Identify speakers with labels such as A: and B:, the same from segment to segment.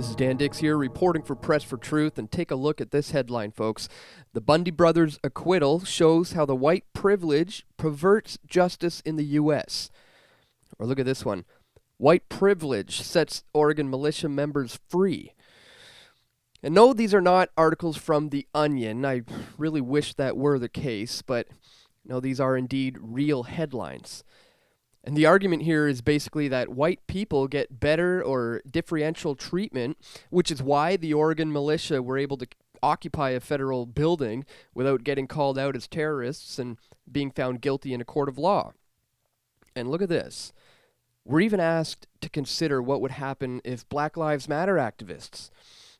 A: This is Dan Dix here, reporting for Press for Truth, and take a look at this headline, folks. The Bundy brothers' acquittal shows how the white privilege perverts justice in the U.S. Or look at this one. White privilege sets Oregon militia members free. And no, these are not articles from The Onion. I really wish that were the case, but no, these are indeed real headlines. And the argument here is basically that white people get better or differential treatment, which is why the Oregon militia were able to occupy a federal building without getting called out as terrorists and being found guilty in a court of law. And look at this. We're even asked to consider what would happen if Black Lives Matter activists,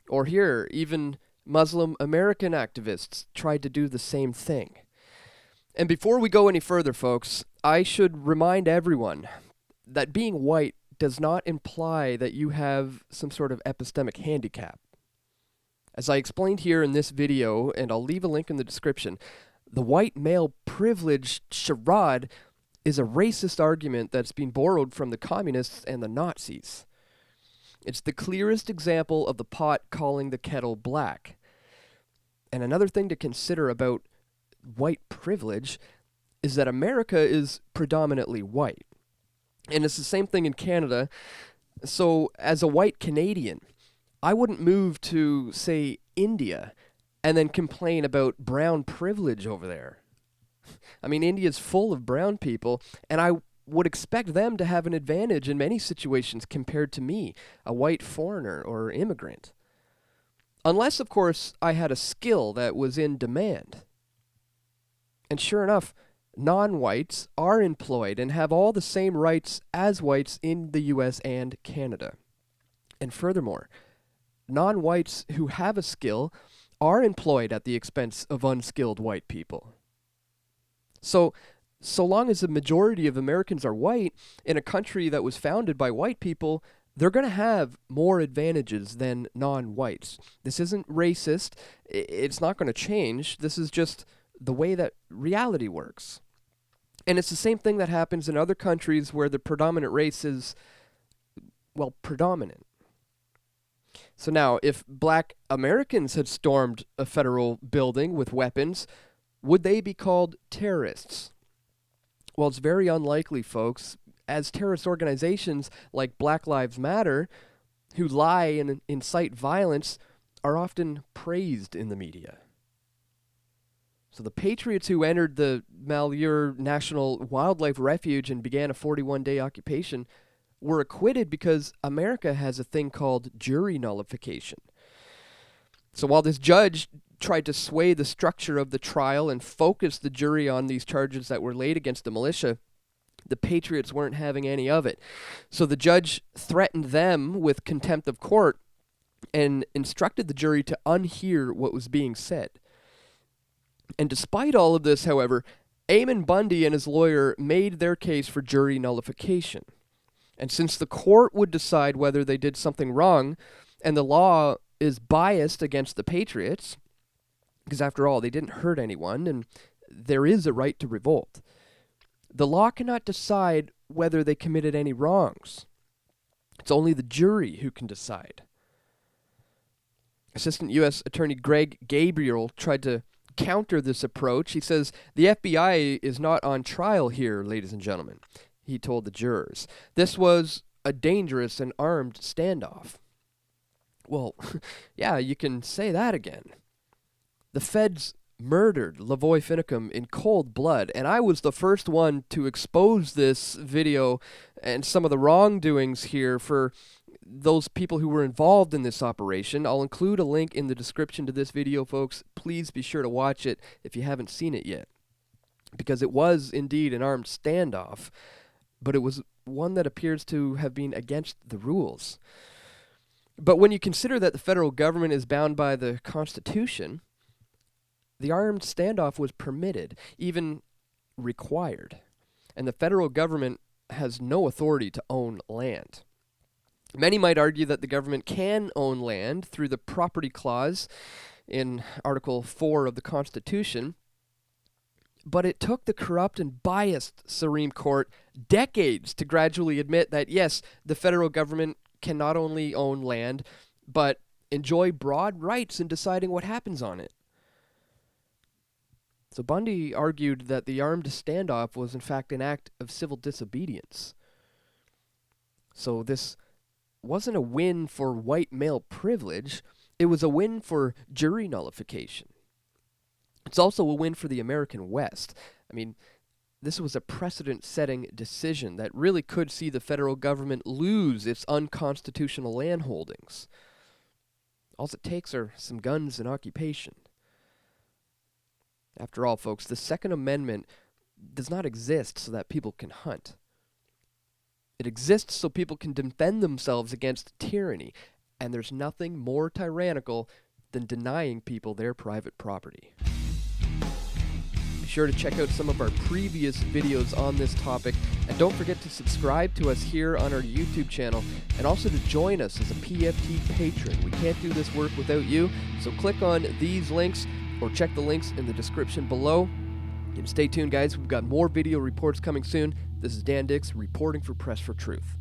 A: or here, even Muslim American activists, tried to do the same thing. And before we go any further, folks, I should remind everyone that being white does not imply that you have some sort of epistemic handicap. As I explained here in this video, and I'll leave a link in the description, the white male privilege charade is a racist argument that's been borrowed from the communists and the Nazis. It's the clearest example of the pot calling the kettle black. And another thing to consider about white privilege is that America is predominantly white. And it's the same thing in Canada. So as a white Canadian, I wouldn't move to, say, India and then complain about brown privilege over there. I mean, India's full of brown people, and I would expect them to have an advantage in many situations compared to me, a white foreigner or immigrant. Unless, of course, I had a skill that was in demand. And sure enough, non-whites are employed and have all the same rights as whites in the US and Canada. And furthermore, non-whites who have a skill are employed at the expense of unskilled white people. So long as the majority of Americans are white in a country that was founded by white people, they're going to have more advantages than non-whites. This isn't racist. It's not going to change. This is just the way that reality works. And it's the same thing that happens in other countries where the predominant race is, well, predominant. So now, if black Americans had stormed a federal building with weapons, would they be called terrorists? Well, it's very unlikely, folks, as terrorist organizations like Black Lives Matter, who lie and incite violence, are often praised in the media. So the patriots who entered the Malheur National Wildlife Refuge and began a 41-day occupation were acquitted because America has a thing called jury nullification. So while this judge tried to sway the structure of the trial and focus the jury on these charges that were laid against the militia, the patriots weren't having any of it. So the judge threatened them with contempt of court and instructed the jury to unhear what was being said. And despite all of this, however, Eamon Bundy and his lawyer made their case for jury nullification. And since the court would decide whether they did something wrong, and the law is biased against the patriots, because after all, they didn't hurt anyone, and there is a right to revolt, the law cannot decide whether they committed any wrongs. It's only the jury who can decide. Assistant U.S. Attorney Greg Gabriel tried to counter this approach. He says, "The FBI is not on trial here, ladies and gentlemen," he told the jurors. "This was a dangerous and armed standoff." Well, yeah, you can say that again. The feds murdered Lavoy Finicum in cold blood, and I was the first one to expose this video and some of the wrongdoings here for those people who were involved in this operation. I'll include a link in the description to this video, folks. Please be sure to watch it if you haven't seen it yet, because it was indeed an armed standoff, but it was one that appears to have been against the rules. But when you consider that the federal government is bound by the Constitution, the armed standoff was permitted, even required, and the federal government has no authority to own land. Many might argue that the government can own land through the property clause in Article 4 of the Constitution, but it took the corrupt and biased Supreme Court decades to gradually admit that, yes, the federal government can not only own land, but enjoy broad rights in deciding what happens on it. So Bundy argued that the armed standoff was in fact an act of civil disobedience. So this wasn't a win for white male privilege, it was a win for jury nullification. It's also a win for the American West. I mean, this was a precedent-setting decision that really could see the federal government lose its unconstitutional land holdings. All it takes are some guns and occupation. After all, folks, the Second Amendment does not exist so that people can hunt. It exists so people can defend themselves against tyranny, and there's nothing more tyrannical than denying people their private property. Be sure to check out some of our previous videos on this topic, and don't forget to subscribe to us here on our YouTube channel, and also to join us as a PFT patron. We can't do this work without you, so click on these links or check the links in the description below. And stay tuned, guys. We've got more video reports coming soon. This is Dan Dix reporting for Press for Truth.